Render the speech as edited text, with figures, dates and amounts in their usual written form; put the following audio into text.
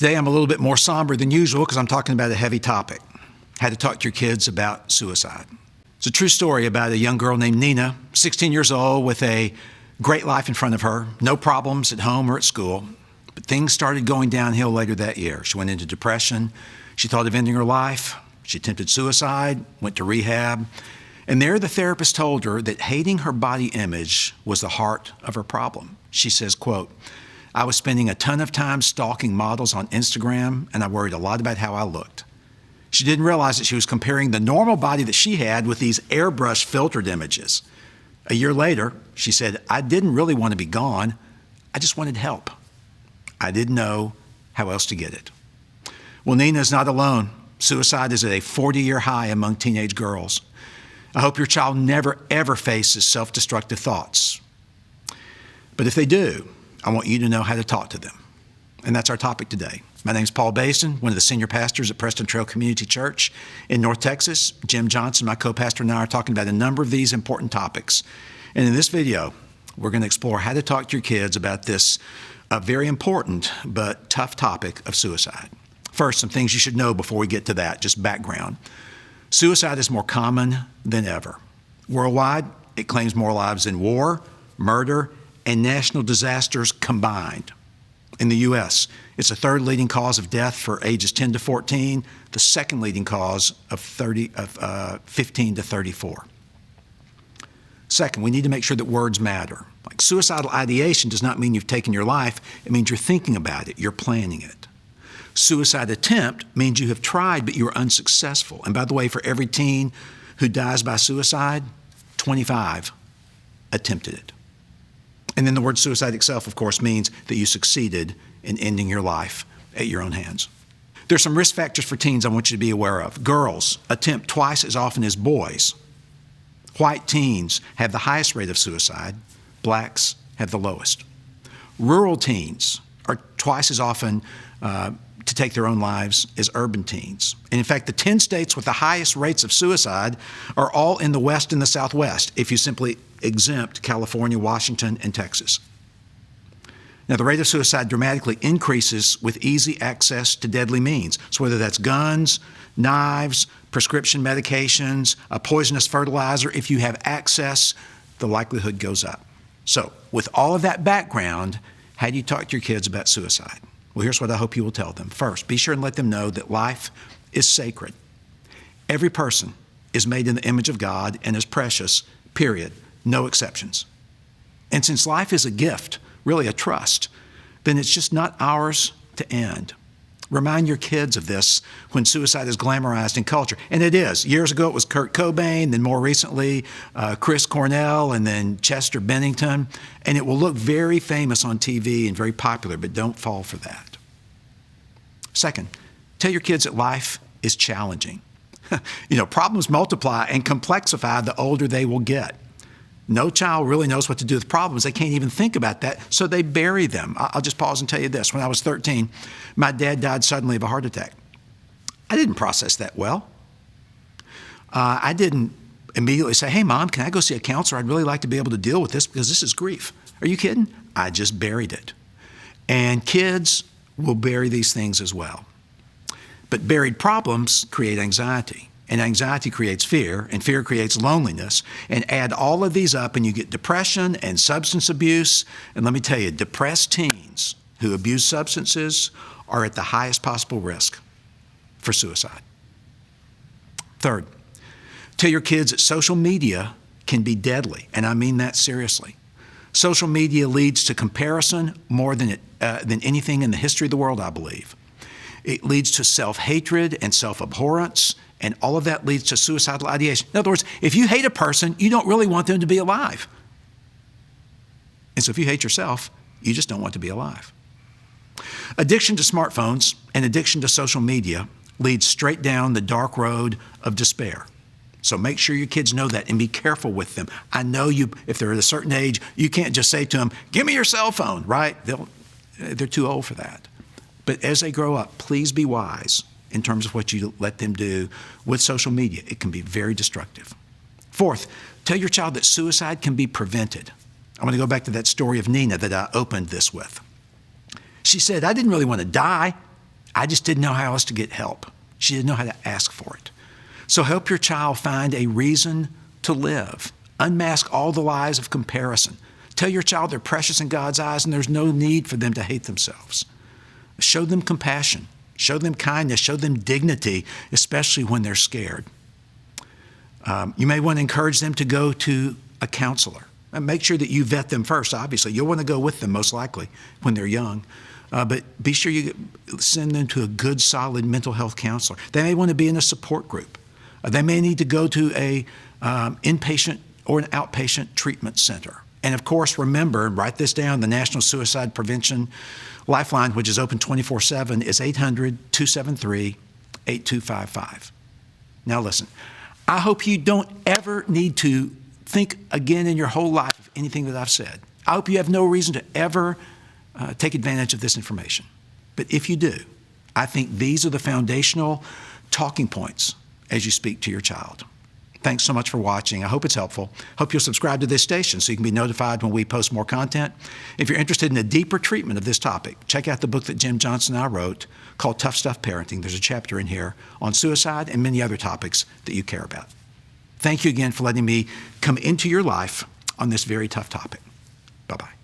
Today I'm a little bit more somber than usual because I'm talking about a heavy topic. How to talk to your kids about suicide. It's a true story about a young girl named Nina, 16 years old, with a great life in front of her, no problems at home or at school. But things started going downhill later that year. She went into depression. She thought of ending her life. She attempted suicide, went to rehab. And there the therapist told her that hating her body image was the heart of her problem. She says, quote, "I was spending a ton of time stalking models on Instagram, and I worried a lot about how I looked." She didn't realize that she was comparing the normal body that she had with these airbrush filtered images. A year later, she said, "I didn't really want to be gone. I just wanted help. I didn't know how else to get it." Well, Nina is not alone. Suicide is at a 40-year high among teenage girls. I hope your child never, ever faces self-destructive thoughts. But if they do, I want you to know how to talk to them. And that's our topic today. My name is Paul Basden, one of the senior pastors at Preston Trail Community Church in North Texas. Jim Johnson, my co-pastor, and I are talking about a number of these important topics. And in this video, we're going to explore how to talk to your kids about this very important but tough topic of suicide. First, some things you should know before we get to that, just background. Suicide is more common than ever. Worldwide, it claims more lives than war, murder, and national disasters combined. In the U.S., it's the third leading cause of death for ages 10 to 14, the second leading cause of 15 to 34. Second, we need to make sure that words matter. Like suicidal ideation does not mean you've taken your life. It means you're thinking about it, you're planning it. Suicide attempt means you have tried, but you were unsuccessful. And by the way, for every teen who dies by suicide, 25 attempted it. And then the word suicide itself, of course, means that you succeeded in ending your life at your own hands. There's some risk factors for teens I want you to be aware of. Girls attempt twice as often as boys. White teens have the highest rate of suicide. Blacks have the lowest. Rural teens are twice as often to take their own lives as urban teens. And in fact, the 10 states with the highest rates of suicide are all in the West and the Southwest, if you simply exempt California, Washington, and Texas. Now, the rate of suicide dramatically increases with easy access to deadly means. So whether that's guns, knives, prescription medications, a poisonous fertilizer, if you have access, the likelihood goes up. So with all of that background, how do you talk to your kids about suicide? Well, here's what I hope you will tell them. First, be sure and let them know that life is sacred. Every person is made in the image of God and is precious, period. No exceptions. And since life is a gift, really a trust, then it's just not ours to end. Remind your kids of this when suicide is glamorized in culture. And it is. Years ago, it was Kurt Cobain, then more recently, Chris Cornell, and then Chester Bennington. And it will look very famous on TV and very popular, but don't fall for that. Second, tell your kids that life is challenging. Problems multiply and complexify the older they will get. No child really knows what to do with problems. They can't even think about that, so they bury them. I'll just pause and tell you this. When I was 13, my dad died suddenly of a heart attack. I didn't process that well. I didn't immediately say, "Hey, Mom, can I go see a counselor? I'd really like to be able to deal with this because this is grief." Are you kidding? I just buried it. And kids will bury these things as well. But buried problems create anxiety. And anxiety creates fear, and fear creates loneliness. And add all of these up, and you get depression and substance abuse. And let me tell you, depressed teens who abuse substances are at the highest possible risk for suicide. Third, tell your kids that social media can be deadly, and I mean that seriously. Social media leads to comparison more than anything in the history of the world, I believe. It leads to self-hatred and self-abhorrence, and all of that leads to suicidal ideation. In other words, if you hate a person, you don't really want them to be alive. And so if you hate yourself, you just don't want to be alive. Addiction to smartphones and addiction to social media leads straight down the dark road of despair. So make sure your kids know that and be careful with them. I know if they're at a certain age, you can't just say to them, "Give me your cell phone," right? They're too old for that. But as they grow up, please be wise in terms of what you let them do with social media. It can be very destructive. Fourth, tell your child that suicide can be prevented. I want to go back to that story of Nina that I opened this with. She said, "I didn't really want to die. I just didn't know how else to get help. She didn't know how to ask for it. So help your child find a reason to live. Unmask all the lies of comparison. Tell your child they're precious in God's eyes and there's no need for them to hate themselves. Show them compassion. Show them kindness. Show them dignity, especially when they're scared. You may want to encourage them to go to a counselor. And make sure that you vet them first, obviously. You'll want to go with them, most likely, when they're young. But be sure you send them to a good, solid mental health counselor. They may want to be in a support group. They may need to go to a inpatient or an outpatient treatment center. And of course, remember, and write this down, the National Suicide Prevention Lifeline, which is open 24/7, is 800-273-8255. Now listen, I hope you don't ever need to think again in your whole life of anything that I've said. I hope you have no reason to ever take advantage of this information. But if you do, I think these are the foundational talking points as you speak to your child. Thanks so much for watching. I hope it's helpful. Hope you'll subscribe to this station so you can be notified when we post more content. If you're interested in a deeper treatment of this topic, check out the book that Jim Johnson and I wrote called Tough Stuff Parenting. There's a chapter in here on suicide and many other topics that you care about. Thank you again for letting me come into your life on this very tough topic. Bye-bye.